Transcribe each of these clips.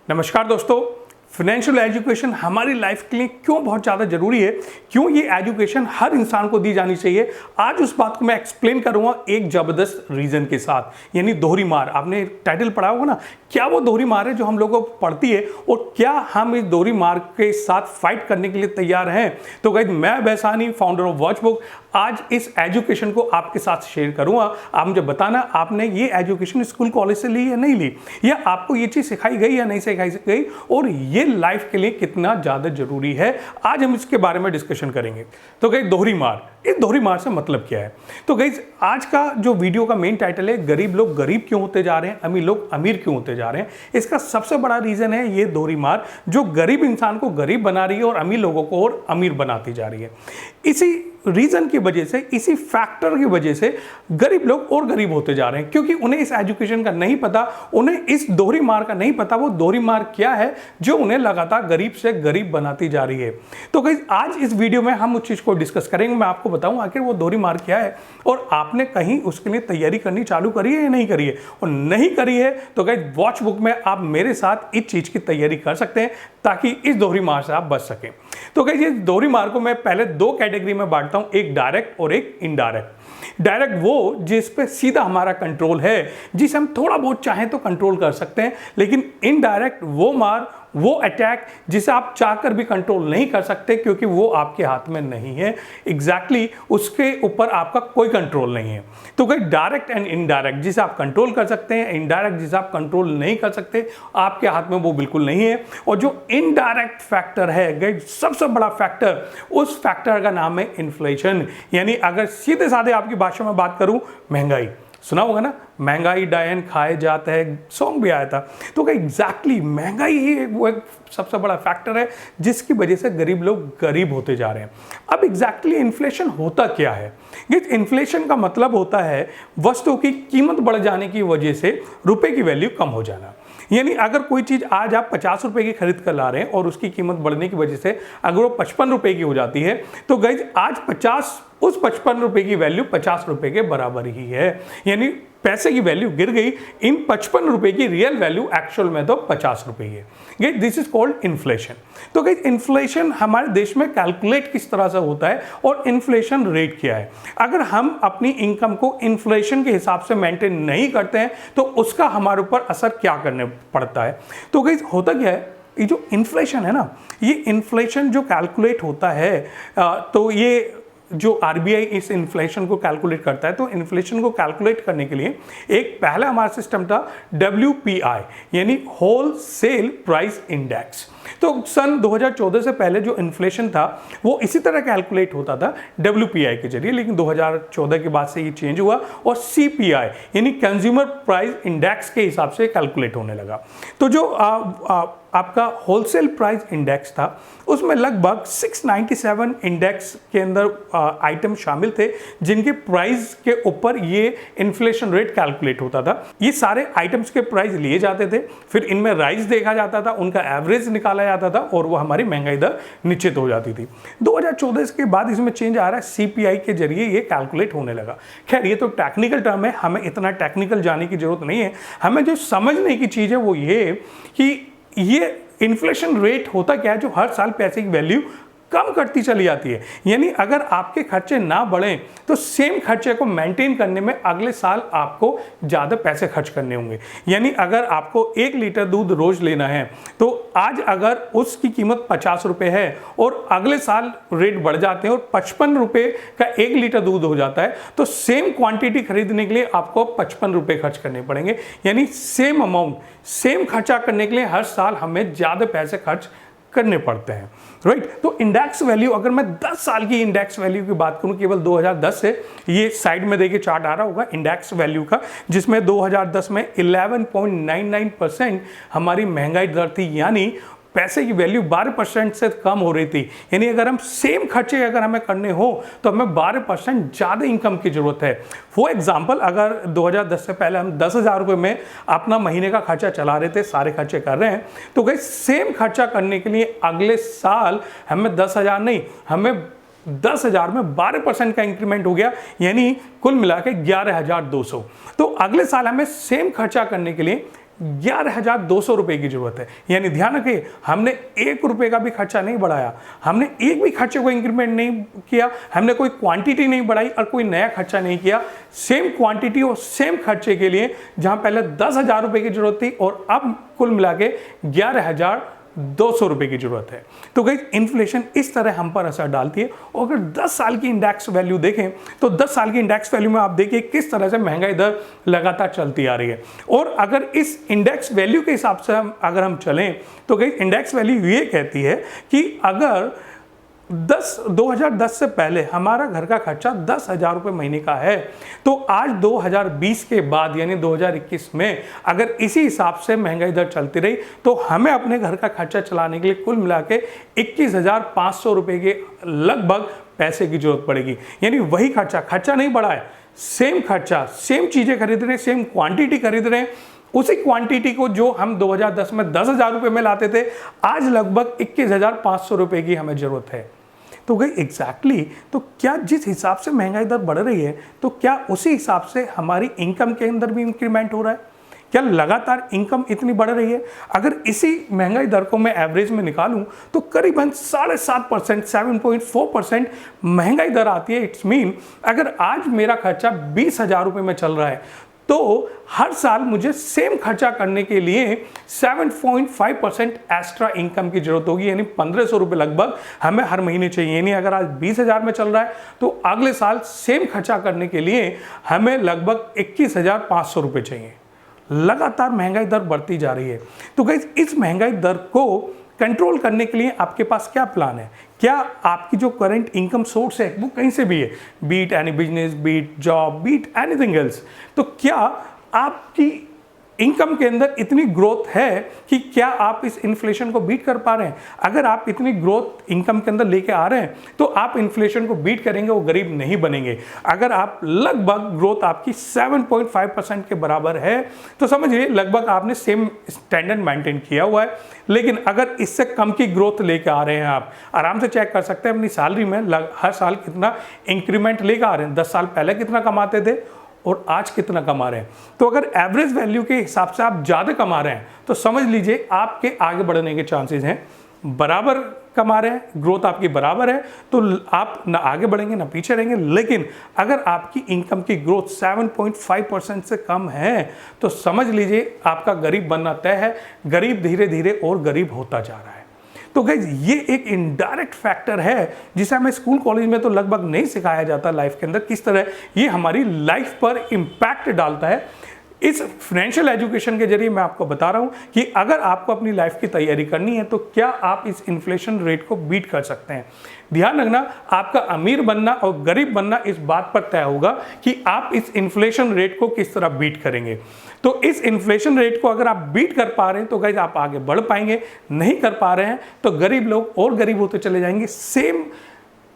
नमस्कार दोस्तों, financial education हमारी लाइफ के लिए क्यों बहुत ज़्यादा ज़रूरी है, क्यों ये एजुकेशन हर इंसान को दी जानी चाहिए। आज उस बात को मैं एक्सप्लेन करूंगा एक ज़बरदस्त रीज़न के साथ, यानी दोहरी मार। आपने टाइटल पढ़ा होगा ना, क्या वो दोहरी मार है जो हम लोगों को पड़ती है और क्या हम इस दोहरी मार के साथ फाइट करने के लिए तैयार हैं। तो गाइस, मैं बैसानी, फाउंडर ऑफ वॉचबुक, आज इस एजुकेशन को आपके साथ शेयर करूंगा। आप मुझे बताना, आपने ये एजुकेशन स्कूल कॉलेज से ली या नहीं ली, या आपको ये चीज़ सिखाई गई या नहीं सिखाई गई, और ये लाइफ के लिए कितना ज़्यादा जरूरी है। आज हम इसके बारे में डिस्कशन करेंगे। तो गाइस, दोहरी मार, इस दोहरी मार से मतलब क्या है। तो गाइस, आज का जो वीडियो का मेन टाइटल है, गरीब लोग गरीब क्यों होते जा रहे हैं, अमीर लोग अमीर क्यों होते जा रहे हैं। इसका सबसे बड़ा रीज़न है ये दोहरी मार, जो गरीब इंसान को गरीब बना रही है और अमीर लोगों को और अमीर बनाती जा रही है। इसी रीजन की वजह से, इसी फैक्टर की वजह से गरीब लोग और गरीब होते जा रहे हैं, क्योंकि उन्हें इस एजुकेशन का नहीं पता, उन्हें इस दोहरी मार का नहीं पता। वो दोहरी मार क्या है जो उन्हें लगातार गरीब से गरीब बनाती जा रही है। तो गाइस, आज इस वीडियो में हम उस चीज को डिस्कस करेंगे। मैं आपको बताऊं आखिर वो दोहरी मार क्या है, और आपने कहीं उसके लिए तैयारी करनी चालू करी है या नहीं करी है। और नहीं करी है तो गाइस, वॉच बुक में आप मेरे साथ इस चीज की तैयारी कर सकते हैं, ताकि इस दोहरी मार से आप बच सकें। तो गाइस, ये दोहरी मार को मैं पहले दो कैटेगरी में बांटता हूं, एक डायरेक्ट और एक इनडायरेक्ट। डायरेक्ट वो जिस पे सीधा हमारा कंट्रोल है, जिसे हम थोड़ा बहुत चाहें तो कंट्रोल कर सकते हैं। लेकिन इनडायरेक्ट वो मार, वो अटैक जिसे आप चाहकर भी कंट्रोल नहीं कर सकते, क्योंकि वो आपके हाथ में नहीं है। एग्जैक्टली उसके ऊपर आपका कोई कंट्रोल नहीं है। तो गाइस, डायरेक्ट एंड इनडायरेक्ट जिसे आप कंट्रोल कर सकते हैं, इनडायरेक्ट जिसे आप कंट्रोल नहीं कर सकते, आपके हाथ में वो बिल्कुल नहीं है। और जो इनडायरेक्ट फैक्टर है गाइस, सबसे बड़ा फैक्टर, उस फैक्टर का नाम है इन्फ्लेशन। यानी अगर सीधे साधे आपकी भाषा में बात करूं, महंगाई। सुना होगा ना, महंगाई डायन खाए जाता है, सॉन्ग भी आया था। तो एग्जैक्टली महंगाई ही वो एक सबसे बड़ा फैक्टर है जिसकी वजह से गरीब लोग गरीब होते जा रहे हैं। अब एग्जैक्टली इन्फ्लेशन होता क्या है। इन्फ्लेशन का मतलब होता है वस्तुओं की कीमत बढ़ जाने की वजह से रुपए की वैल्यू कम हो जाना। यानी अगर कोई चीज़ आज आप 50 रुपए की खरीद कर ला रहे हैं और उसकी कीमत बढ़ने की वजह से अगर वो 55 रुपए की हो जाती है, तो गाइस आज 55 रुपए की वैल्यू 50 रुपए के बराबर ही है। यानी पैसे की वैल्यू गिर गई, इन 55 रुपए की रियल वैल्यू एक्चुअल में तो 50 रुपए ही है। Guys, this is called inflation. तो गाइस, इन्फ्लेशन हमारे देश में कैलकुलेट किस तरह से होता है और इन्फ्लेशन रेट क्या है। अगर हम अपनी इनकम को इन्फ्लेशन के हिसाब से मेंटेन नहीं करते हैं तो उसका हमारे ऊपर असर क्या करने पड़ता है। तो गाइस, होता क्या है, ये जो इन्फ्लेशन है ना, ये इन्फ्लेशन जो कैलकुलेट होता है, तो ये जो आरबीआई इस इन्फ्लेशन को कैलकुलेट करता है, तो इन्फ्लेशन को कैलकुलेट करने के लिए एक पहला हमारा सिस्टम था WPI, यानी होल सेल प्राइस इंडेक्स। तो सन 2014 से पहले जो इन्फ्लेशन था वो इसी तरह कैलकुलेट होता था WPI के जरिए, लेकिन 2014 के बाद से ये चेंज हुआ और CPI यानी कंज्यूमर प्राइस इंडेक्स के हिसाब से कैलकुलेट होने लगा। तो जो आपका होलसेल प्राइस इंडेक्स था, उसमें लगभग 697 इंडेक्स के अंदर आइटम शामिल थे जिनके प्राइस के ऊपर ये इन्फ्लेशन रेट कैलकुलेट होता था। ये सारे आइटम्स के प्राइस लिए जाते थे, फिर इनमें राइज देखा जाता था, उनका एवरेज निकाला जाता था और वो हमारी महंगाई दर निश्चित हो जाती थी। 2014 के बाद इसमें चेंज आ रहा है, CPI के जरिए ये कैलकुलेट होने लगा। खैर, ये तो टेक्निकल टर्म है, हमें इतना टेक्निकल जाने की जरूरत नहीं है। हमें जो समझने की चीज़ है वो ये कि ये इन्फ्लेशन रेट होता क्या है, जो हर साल पैसे की वैल्यू कम करती चली जाती है। यानी अगर आपके खर्चे ना बढ़ें तो सेम खर्चे को मेंटेन करने में अगले साल आपको ज़्यादा पैसे खर्च करने होंगे। यानी अगर आपको 1 लीटर दूध रोज लेना है, तो आज अगर उसकी कीमत 50 रुपये है और अगले साल रेट बढ़ जाते हैं और 55 रुपये का 1 लीटर दूध हो जाता है, तो सेम क्वांटिटी खरीदने के लिए आपको 55 रुपये खर्च करने पड़ेंगे। यानी सेम अमाउंट, सेम खर्चा करने के लिए हर साल हमें ज़्यादा पैसे खर्च करने पड़ते हैं, राइट। तो इंडेक्स वैल्यू, अगर मैं 10 साल की इंडेक्स वैल्यू की बात करूं, केवल 2010 से, ये साइड में देखिए चार्ट आ रहा होगा इंडेक्स वैल्यू का, जिसमें 2010 में 11.99% हमारी महंगाई दर थी। यानी पैसे की वैल्यू 12% से कम हो रही थी। यानी अगर हम सेम खर्चे अगर हमें करने हो तो हमें 12% ज़्यादा इनकम की जरूरत है। फॉर एग्जाम्पल, अगर 2010 से पहले हम 10,000 रुपये में अपना महीने का खर्चा चला रहे थे, सारे खर्चे कर रहे हैं, तो गाइस सेम खर्चा करने के लिए अगले साल हमें 10,000 नहीं, हमें 10,000 में 12% का इंक्रीमेंट हो गया, यानी कुल मिला के 11,200। तो अगले साल हमें सेम खर्चा करने के लिए 11,200 रुपए की जरूरत है। यानी ध्यान रखिए, हमने 1 रुपए का भी खर्चा नहीं बढ़ाया, हमने एक भी खर्चे को इंक्रीमेंट नहीं किया, हमने कोई क्वांटिटी नहीं बढ़ाई और कोई नया खर्चा नहीं किया। सेम क्वांटिटी और सेम खर्चे के लिए जहां पहले 10,000 रुपए की जरूरत थी और अब कुल मिला के 11,200 रुपए की जरूरत है। तो गाइस, इन्फ्लेशन इस तरह हम पर असर डालती है। और अगर 10 साल की इंडेक्स वैल्यू देखें तो 10 साल की इंडेक्स वैल्यू में आप देखिए किस तरह से महंगाई दर लगातार चलती आ रही है। और अगर इस इंडेक्स वैल्यू के हिसाब से अगर हम चलें तो गाइस, इंडेक्स वैल्यू ये कहती है कि अगर 2010 से पहले हमारा घर का खर्चा 10,000 रुपये महीने का है, तो आज 2020 के बाद यानी 2021 में अगर इसी हिसाब से महंगाई दर चलती रही तो हमें अपने घर का खर्चा चलाने के लिए कुल मिला के 21,500 रुपये के लगभग पैसे की जरूरत पड़ेगी। यानी वही खर्चा नहीं बढ़ा है, सेम खर्चा, सेम चीज़ें खरीद रहे हैं, सेम क्वांटिटी खरीद रहे हैं। उसी क्वांटिटी को जो हम 2010 में 10,000 रुपये में लाते थे, आज लगभग 21,500 रुपये की हमें जरूरत है। तो गई एग्जैक्टली तो क्या जिस हिसाब से महंगाई दर बढ़ रही है तो क्या उसी हिसाब से हमारी इनकम के अंदर भी इंक्रीमेंट हो रहा है? क्या लगातार इनकम इतनी बढ़ रही है? अगर इसी महंगाई दर को मैं एवरेज में निकालूं तो करीबन 7.5%, 7.4% महंगाई दर आती है। इट्स मीन अगर आज मेरा खर्चा 20,000 रुपये में चल रहा है तो हर साल मुझे सेम खर्चा करने के लिए 7.5% एक्स्ट्रा इनकम की जरूरत होगी। यानी 1,500 रुपये लगभग हमें हर महीने चाहिए। यानी अगर आज 20,000 में चल रहा है तो अगले साल सेम खर्चा करने के लिए हमें लगभग 21,500 रुपये चाहिए। लगातार महंगाई दर बढ़ती जा रही है। तो गाइस, इस महंगाई दर को कंट्रोल करने के लिए आपके पास क्या प्लान है? क्या आपकी जो करंट इनकम सोर्स है वो कहीं से भी है, be it any business, be it job, be it anything else, तो क्या आपकी इनकम के अंदर इतनी ग्रोथ है कि क्या आप इस इन्फ्लेशन को बीट कर पा रहे हैं? अगर आप इतनी ग्रोथ इनकम के अंदर लेके आ रहे हैं तो आप इन्फ्लेशन को बीट करेंगे, वो गरीब नहीं बनेंगे। अगर आप लगभग ग्रोथ आपकी 7.5% के बराबर है तो समझिए लगभग आपने सेम स्टैंडर्ड मेंटेन किया हुआ है। लेकिन अगर इससे कम की ग्रोथ लेके आ रहे हैं, आप आराम से चेक कर सकते हैं अपनी सैलरी में हर साल कितना इंक्रीमेंट लेकर आ रहे हैं। 10 साल पहले कितना कमाते थे और आज कितना कमा रहे हैं। तो अगर एवरेज वैल्यू के हिसाब से आप ज़्यादा कमा रहे हैं तो समझ लीजिए आपके आगे बढ़ने के चांसेस हैं। बराबर कमा रहे हैं, ग्रोथ आपकी बराबर है तो आप ना आगे बढ़ेंगे ना पीछे रहेंगे। लेकिन अगर आपकी इनकम की ग्रोथ 7.5% से कम है तो समझ लीजिए आपका गरीब बनना तय है। गरीब धीरे धीरे और गरीब होता जा रहा है। तो गाइज, ये एक इनडायरेक्ट फैक्टर है जिसे हमें स्कूल कॉलेज में तो लगभग नहीं सिखाया जाता लाइफ के अंदर, किस तरह ये हमारी लाइफ पर इम्पैक्ट डालता है। इस फाइनेंशियल एजुकेशन के जरिए मैं आपको बता रहा हूं कि अगर आपको अपनी लाइफ की तैयारी करनी है तो क्या आप इस इन्फ्लेशन रेट को बीट कर सकते हैं। ध्यान रखना, आपका अमीर बनना और गरीब बनना इस बात पर तय होगा कि आप इस इन्फ्लेशन रेट को किस तरह बीट करेंगे। तो इस इन्फ्लेशन रेट को अगर आप बीट कर पा रहे हैं तो गाइस आप आगे बढ़ पाएंगे, नहीं कर पा रहे हैं तो गरीब लोग और गरीब होते चले जाएंगे। सेम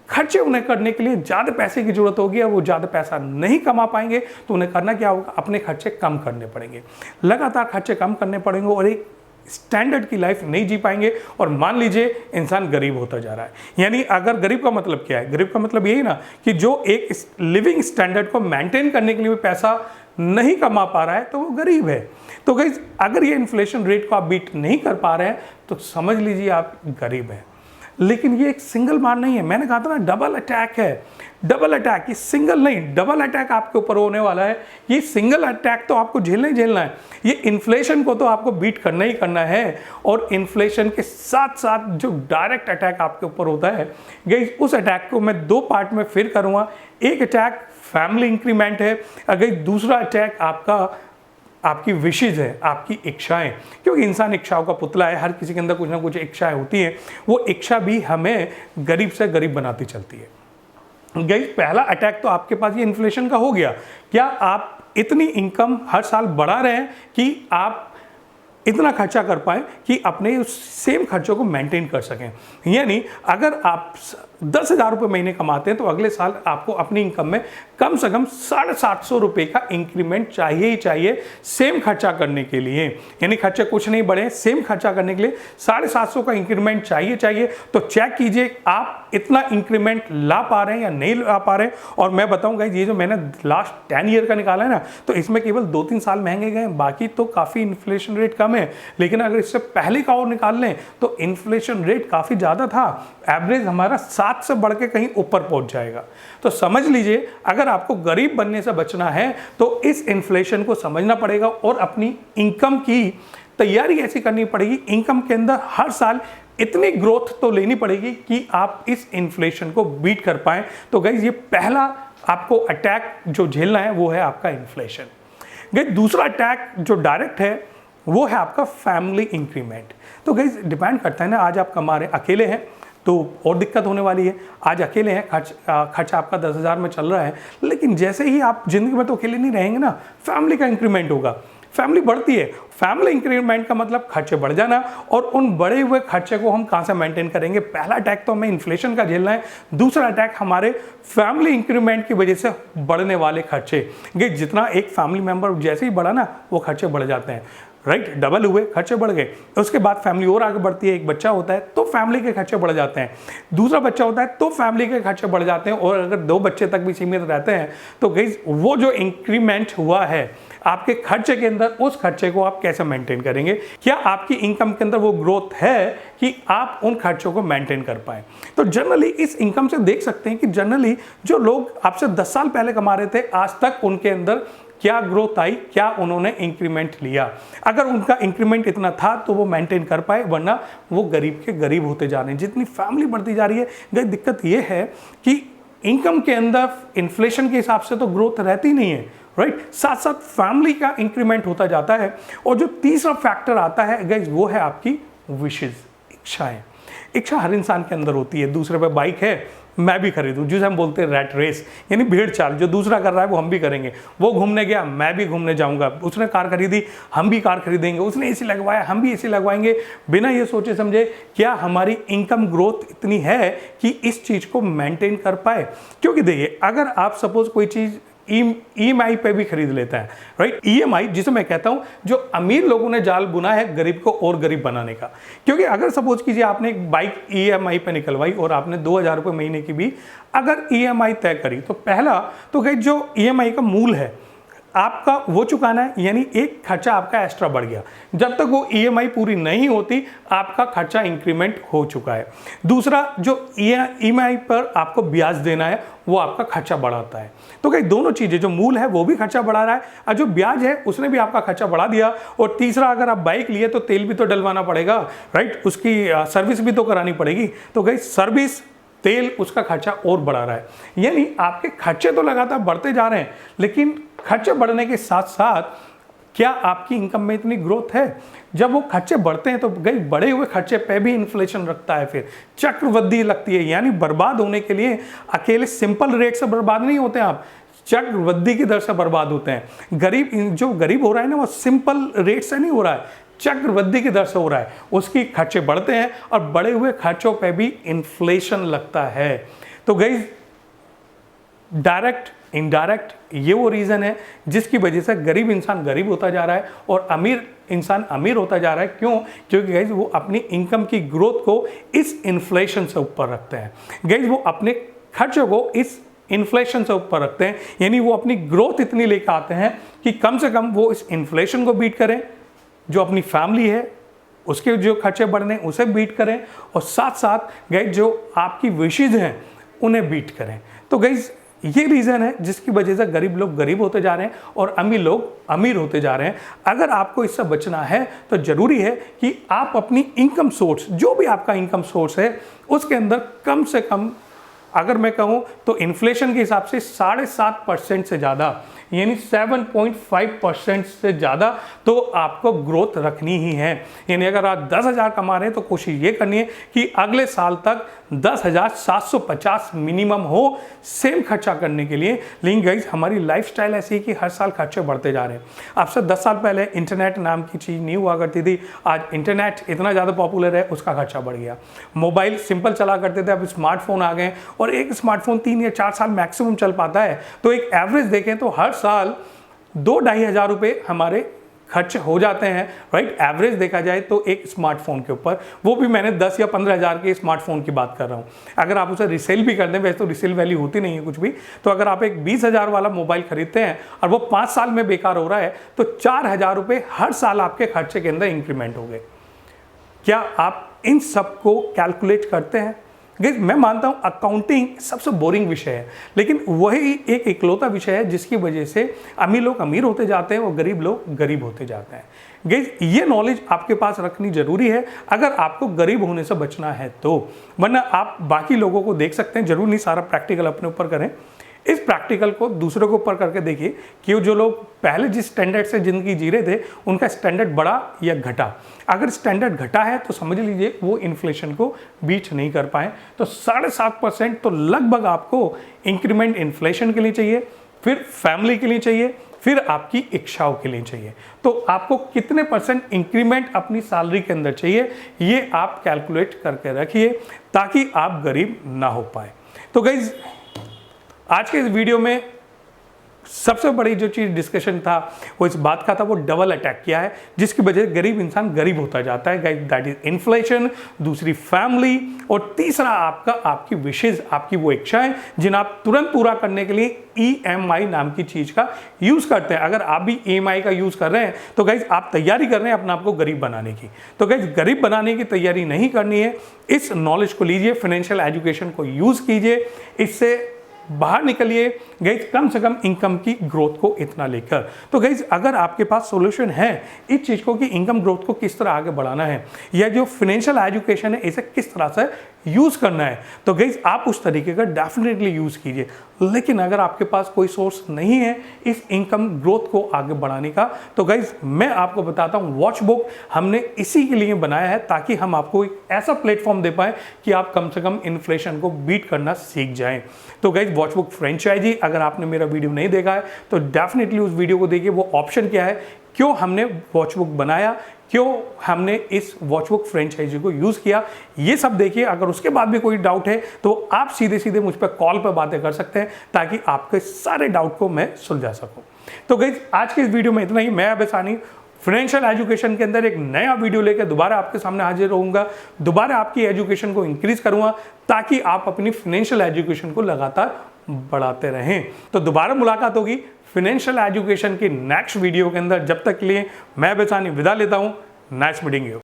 खर्चे उन्हें करने के लिए ज़्यादा पैसे की जरूरत होगी और वो ज़्यादा पैसा नहीं कमा पाएंगे तो उन्हें करना क्या होगा, अपने खर्चे कम करने पड़ेंगे। लगातार खर्चे कम करने पड़ेंगे और एक स्टैंडर्ड की लाइफ नहीं जी पाएंगे और मान लीजिए इंसान गरीब होता जा रहा है। यानी अगर गरीब का मतलब क्या है? गरीब का मतलब यही ना कि जो एक लिविंग स्टैंडर्ड को मेंटेन करने के लिए पैसा नहीं कमा पा रहा है तो वो गरीब है। तो गाइस, अगर ये इन्फ्लेशन रेट को आप बीट नहीं कर पा रहे हैं तो समझ लीजिए आप गरीब हैं। लेकिन ये एक सिंगल मार नहीं है, मैंने कहा था ना डबल अटैक है। डबल अटैक, ये सिंगल नहीं, डबल अटैक आपके ऊपर होने वाला है। ये सिंगल अटैक तो आपको झेलना ही झेलना है। ये इन्फ्लेशन को तो आपको बीट करना ही करना है और इन्फ्लेशन के साथ साथ जो डायरेक्ट अटैक आपके ऊपर होता है, गाइस उस अटैक को मैं 2 पार्ट में फिर करूँगा। एक अटैक फैमिली इंक्रीमेंट है, अगर दूसरा अटैक आपकी विशेज है, आपकी इच्छाएं, क्योंकि इंसान इच्छाओं का पुतला है। हर किसी के अंदर कुछ ना कुछ इच्छाएं होती हैं। वो इच्छा भी हमें गरीब से गरीब बनाती चलती है। गाइस, पहला अटैक तो आपके पास ये इन्फ्लेशन का हो गया। क्या आप इतनी इनकम हर साल बढ़ा रहे हैं कि आप इतना खर्चा कर पाएं कि अपने उस सेम खर्चों को मेंटेन कर सकें? यानी अगर आप 10,000 रुपये महीने कमाते हैं तो अगले साल आपको अपनी इनकम में कम से कम 750 रुपये का इंक्रीमेंट चाहिए ही चाहिए सेम खर्चा करने के लिए। यानी खर्चे कुछ नहीं बढ़े, सेम खर्चा करने के लिए 750 का इंक्रीमेंट चाहिए। तो चेक कीजिए आप इतना इंक्रीमेंट ला पा रहे हैं या नहीं ला पा रहे हैं। और मैं बताऊंगा ये जो मैंने लास्ट 10 ईयर का निकाला है ना, तो इसमें केवल 2-3 साल महंगे गए, बाकी तो काफ़ी इन्फ्लेशन रेट कम है। लेकिन अगर इससे पहले का और निकाल लें तो इन्फ्लेशन रेट काफ़ी ज़्यादा था, एवरेज हमारा 7 से बढ़ के कहीं ऊपर पहुंच जाएगा। तो समझ लीजिए अगर आपको गरीब बनने से बचना है तो इस इन्फ्लेशन को समझना पड़ेगा और अपनी इनकम की तैयारी ऐसी करनी पड़ेगी, इनकम के अंदर हर साल इतनी ग्रोथ तो लेनी पड़ेगी कि आप इस इन्फ्लेशन को बीट कर पाएं। तो गाइस ये पहला आपको अटैक जो झेलना है वो है आपका इन्फ्लेशन। गाइस दूसरा अटैक जो डायरेक्ट है वो है आपका फैमिली इंक्रीमेंट। तो गाइस डिपेंड करता है ना, आज आप कमा रहे अकेले हैं तो और दिक्कत होने वाली है। आज अकेले हैं, खर्च आपका 10,000 में चल रहा है, लेकिन जैसे ही आप जिंदगी में तो अकेले नहीं रहेंगे ना, फैमिली का इंक्रीमेंट होगा, फैमिली बढ़ती है। फैमिली इंक्रीमेंट का मतलब खर्चे बढ़ जाना, और उन बढ़े हुए खर्चे को हम कहाँ से मेंटेन करेंगे। पहला अटैक तो हमें इन्फ्लेशन का झेलना है, दूसरा अटैक हमारे फैमिली इंक्रीमेंट की वजह से बढ़ने वाले खर्चे। ये जितना एक फैमिली मेंबर जैसे ही बढ़ा ना वो खर्चे बढ़ जाते हैं, राइट, डबल हुए, खर्चे बढ़ गए। उसके बाद फैमिली और आगे बढ़ती है, एक बच्चा होता है तो फैमिली के खर्चे बढ़ जाते हैं, दूसरा बच्चा होता है तो फैमिली के खर्चे बढ़ जाते हैं, और अगर 2 बच्चे तक भी सीमित रहते हैं तो गाइस वो जो इंक्रीमेंट हुआ है आपके खर्चे के अंदर, उस खर्चे को आप कैसे मेंटेन करेंगे। क्या आपकी इनकम के अंदर वो ग्रोथ है कि आप उन खर्चों को मेंटेन कर पाए। तो जनरली इस इनकम से देख सकते हैं कि जनरली जो लोग आपसे 10 साल पहले कमा रहे थे, आज तक उनके अंदर क्या ग्रोथ आई, क्या उन्होंने इंक्रीमेंट लिया। अगर उनका इंक्रीमेंट इतना था तो वो मेंटेन कर पाए, वरना वो गरीब के गरीब होते जा रहे हैं। जितनी फैमिली बढ़ती जा रही है, दिक्कत ये है कि इनकम के अंदर इन्फ्लेशन के हिसाब से तो ग्रोथ रहती नहीं है, राइट, साथ साथ फैमिली का इंक्रीमेंट होता जाता है। और जो तीसरा फैक्टर आता है गाइस वो है आपकी विशेस, इच्छाएं। इच्छा हर इंसान के अंदर होती है। दूसरे पे बाइक है मैं भी खरीदूं, जिसे हम बोलते हैं रैट रेस, यानी भेड़ चाल, जो दूसरा कर रहा है वो हम भी करेंगे। वो घूमने गया मैं भी घूमने जाऊंगा, उसने कार खरीदी हम भी कार खरीदेंगे, उसने एसी लगवाया हम भी एसी लगवाएंगे, बिना ये सोचे समझे क्या हमारी इनकम ग्रोथ इतनी है कि इस चीज़ को मेंटेन कर पाए। क्योंकि देखिए अगर आप सपोज कोई चीज़ EMI पे भी खरीद लेता है, राइट, EMI जिसे मैं कहता हूं जो अमीर लोगों ने जाल बुना है गरीब को और गरीब बनाने का। क्योंकि अगर सपोज कीजिए आपने एक बाइक EMI पे निकलवाई और आपने 2,000 रुपये महीने की भी अगर EMI तय करी, तो पहला तो गाइस जो EMI का मूल है आपका वो चुकाना है, यानी एक खर्चा आपका एक्स्ट्रा बढ़ गया। जब तक वो EMI पूरी नहीं होती आपका खर्चा इंक्रीमेंट हो चुका है। दूसरा जो EMI पर आपको ब्याज देना है वो आपका खर्चा बढ़ाता है। तो कई दोनों चीज़ें, जो मूल है वो भी खर्चा बढ़ा रहा है और जो ब्याज है उसने भी आपका खर्चा बढ़ा दिया। और तीसरा अगर आप बाइक लिए तो तेल भी तो डलवाना पड़ेगा, राइट, उसकी सर्विस भी तो करानी पड़ेगी। तो गई सर्विस, तेल, उसका खर्चा और बढ़ा रहा है। यानी आपके खर्चे तो लगातार बढ़ते जा रहे हैं, लेकिन खर्चे बढ़ने के साथ साथ क्या आपकी इनकम में इतनी ग्रोथ है। जब वो खर्चे बढ़ते हैं तो गई बढ़े हुए खर्चे पे भी इन्फ्लेशन रखता है, फिर चक्रवृद्धि लगती है। यानी बर्बाद होने के लिए अकेले सिंपल रेट से बर्बाद नहीं होते आप, चक्रवृद्धि की दर से बर्बाद होते हैं। जो गरीब हो रहा है ना वो सिंपल रेट से नहीं हो रहा है, चक्रवृद्धि की दर से हो रहा है। उसकी खर्चे बढ़ते हैं और बढ़े हुए खर्चों पे भी इन्फ्लेशन लगता है। तो गाइस डायरेक्ट इनडायरेक्ट ये वो रीज़न है जिसकी वजह से गरीब इंसान गरीब होता जा रहा है और अमीर इंसान अमीर होता जा रहा है। क्यों? क्योंकि गाइस वो अपनी इनकम की ग्रोथ को इस इन्फ्लेशन से ऊपर रखते हैं। गाइस वो अपने खर्चों को इस इन्फ्लेशन से ऊपर रखते हैं, यानी वो अपनी ग्रोथ इतनी लेकर आते हैं कि कम से कम वो इस इन्फ्लेशन को बीट करें, जो अपनी फैमिली है उसके जो खर्चे बढ़ने उसे बीट करें, और साथ साथ गाइस जो आपकी विशेज हैं उन्हें बीट करें। तो गाइस ये रीज़न है जिसकी वजह से गरीब लोग गरीब होते जा रहे हैं और अमीर लोग अमीर होते जा रहे हैं। अगर आपको इससे बचना है तो ज़रूरी है कि आप अपनी इनकम सोर्स, जो भी आपका इनकम सोर्स है, उसके अंदर कम से कम अगर मैं कहूँ तो इन्फ्लेशन के हिसाब से 7.5% से ज़्यादा, यानी 7.5% से ज़्यादा तो आपको ग्रोथ रखनी ही है। यानी अगर आप 10,000 कमा रहे हैं तो कोशिश ये करनी है कि अगले साल तक 10,750 मिनिमम हो सेम खर्चा करने के लिए। लेकिन गाइस हमारी लाइफस्टाइल ऐसी है कि हर साल खर्चे बढ़ते जा रहे हैं। आपसे 10 साल पहले इंटरनेट नाम की चीज़ नहीं हुआ करती थी, आज इंटरनेट इतना ज़्यादा पॉपुलर है, उसका खर्चा बढ़ गया। मोबाइल सिंपल चला करते थे, अब स्मार्टफोन आ गए और एक स्मार्टफोन 3 या 4 साल मैक्सिमम चल पाता है। तो एक एवरेज देखें तो हर साल 2-2.5 हज़ार रुपये हमारे खर्च हो जाते हैं, राइट। एवरेज देखा जाए तो एक स्मार्टफोन के ऊपर, वो भी मैंने 10 या 15 हज़ार के स्मार्टफोन की बात कर रहा हूँ। अगर आप उसे रिसेल भी कर दें, वैसे तो रिसेल वैल्यू होती नहीं है कुछ भी, तो अगर आप एक 20,000 वाला मोबाइल खरीदते हैं और वो 5 साल में बेकार हो रहा है तो 4,000 रुपये हर साल आपके खर्चे के अंदर इंक्रीमेंट हो गए। क्या आप इन सब को कैलकुलेट करते हैं? गाइस मैं मानता हूं अकाउंटिंग सबसे बोरिंग विषय है, लेकिन वही एक इकलौता विषय है जिसकी वजह से अमीर लोग अमीर होते जाते हैं और गरीब लोग गरीब होते जाते हैं। गाइस ये नॉलेज आपके पास रखनी जरूरी है अगर आपको गरीब होने से बचना है तो, वरना आप बाकी लोगों को देख सकते हैं, जरूर नहीं सारा प्रैक्टिकल अपने ऊपर करें, इस प्रैक्टिकल को दूसरों के ऊपर करके देखिए कि जो लोग पहले जिस स्टैंडर्ड से जिंदगी जी रहे थे उनका स्टैंडर्ड बढ़ा या घटा। अगर स्टैंडर्ड घटा है तो समझ लीजिए वो इन्फ्लेशन को बीट नहीं कर पाए। तो 7.5% तो लगभग आपको इंक्रीमेंट इन्फ्लेशन के लिए चाहिए, फिर फैमिली के लिए चाहिए, फिर आपकी इच्छाओं के लिए चाहिए। तो आपको कितने % इंक्रीमेंट अपनी सैलरी के अंदर चाहिए ये आप कैलकुलेट करके रखिए ताकि आप गरीब ना हो पाए। तो गाइज आज के इस वीडियो में सबसे बड़ी जो चीज़ डिस्कशन था वो इस बात का था, वो डबल अटैक किया है जिसकी वजह से गरीब इंसान गरीब होता जाता है। गाइस दैट इज इन्फ्लेशन, दूसरी फैमिली, और तीसरा आपकी विशेष, आपकी वो इच्छाएं जिन्हें आप तुरंत पूरा करने के लिए EMI नाम की चीज़ का यूज़ करते हैं। अगर आप भी EMI का यूज़ कर रहे हैं तो गाइस आप तैयारी कर रहे हैं अपने आप को गरीब बनाने की। तो गाइस गरीब बनाने की तैयारी नहीं करनी है, इस नॉलेज को लीजिए, फाइनेंशियल एजुकेशन को यूज़ कीजिए, इससे बाहर निकलिए गाइज, कम से कम इनकम की ग्रोथ को इतना लेकर। तो गाइज अगर आपके पास सॉल्यूशन है इस चीज़ को कि इनकम ग्रोथ को किस तरह आगे बढ़ाना है या जो फाइनेंशियल एजुकेशन है इसे किस तरह से यूज़ करना है, तो गाइज आप उस तरीके का डेफिनेटली यूज़ कीजिए। लेकिन अगर आपके पास कोई सोर्स नहीं है इस इनकम ग्रोथ को आगे बढ़ाने का, तो गाइज मैं आपको बताता हूँ वॉच बुक हमने इसी के लिए बनाया है ताकि हम आपको एक ऐसा प्लेटफॉर्म दे पाए कि आप कम से कम इन्फ्लेशन को बीट करना सीख जाएं। तो गाइज वॉच बुक फ्रेंचाइजी, अगर आपने मेरा वीडियो नहीं देखा है तो डेफिनेटली उस वीडियो को देखिए। वो ऑप्शन क्या है, क्यों हमने वॉच बुक बनाया, क्यों हमने इस वॉच बुक फ्रेंचाइजी को यूज़ किया, ये सब देखिए। अगर उसके बाद भी कोई डाउट है तो आप सीधे सीधे मुझ पर कॉल पर बातें कर सकते हैं ताकि आपके सारे डाउट को मैं सुलझा सकूं। तो गाइस आज के इस वीडियो में इतना ही। मैं अभय साहनी फाइनेंशियल एजुकेशन के अंदर एक नया वीडियो लेकर दोबारा आपके सामने हाजिर रहूंगा, दोबारा आपकी एजुकेशन को इंक्रीज करूंगा ताकि आप अपनी फाइनेंशियल एजुकेशन को लगातार बढ़ाते रहें। तो दोबारा मुलाकात होगी फाइनेंशियल एजुकेशन की नेक्स्ट वीडियो के अंदर। जब तक के लिए मैं अभय साहनी विदा लेता हूं। Nice meeting you.